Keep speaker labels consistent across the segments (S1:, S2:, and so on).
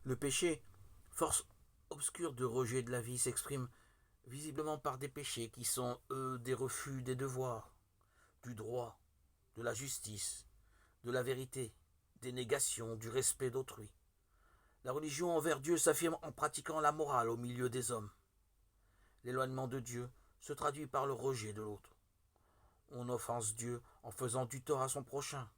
S1: Le péché, force obscure de rejet de la vie, s'exprime visiblement par des péchés qui sont, eux, des refus des devoirs, du droit, de la justice, de la vérité, des négations, du respect d'autrui. La religion envers Dieu s'affirme en pratiquant la morale au milieu des hommes. L'éloignement de Dieu se traduit par le rejet de l'autre. On offense Dieu en faisant du tort à son prochain.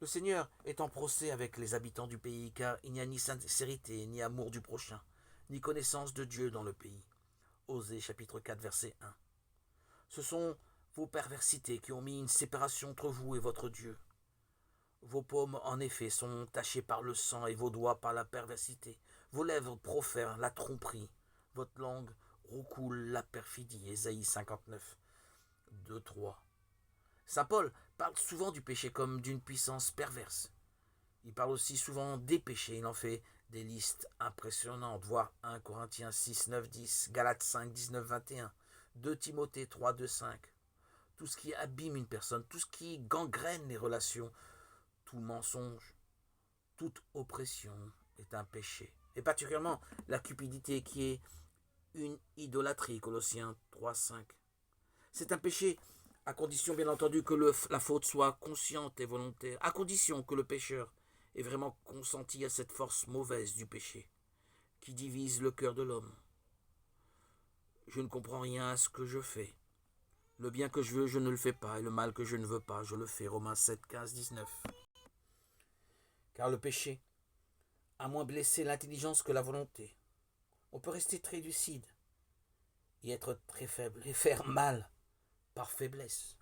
S1: Le Seigneur est en procès avec les habitants du pays, car il n'y a ni sincérité, ni amour du prochain, ni connaissance de Dieu dans le pays. Osée chapitre 4 verset 1. Ce sont vos perversités qui ont mis une séparation entre vous et votre Dieu. Vos paumes, en effet, sont tachées par le sang et vos doigts par la perversité. Vos lèvres profèrent la tromperie. Votre langue roucoule la perfidie. Ésaïe 59, 2, 3. Saint Paul parle souvent du péché comme d'une puissance perverse. Il parle aussi souvent des péchés. Il en fait des listes impressionnantes, voire 1 Corinthiens 6, 9, 10, Galates 5, 19, 21, 2 Timothée 3, 2, 5. Tout ce qui abîme une personne, tout ce qui gangrène les relations, tout mensonge, toute oppression est un péché. Et particulièrement la cupidité qui est une idolâtrie, Colossiens 3, 5. C'est un péché à condition bien entendu que la faute soit consciente et volontaire, à condition que le pécheur ait vraiment consenti à cette force mauvaise du péché, qui divise le cœur de l'homme. Je ne comprends rien à ce que je fais. Le bien que je veux, je ne le fais pas, et le mal que je ne veux pas, je le fais. Romains 7, 15, 19. Car le péché a moins blessé l'intelligence que la volonté. On peut rester très lucide et être très faible et faire mal par faiblesse.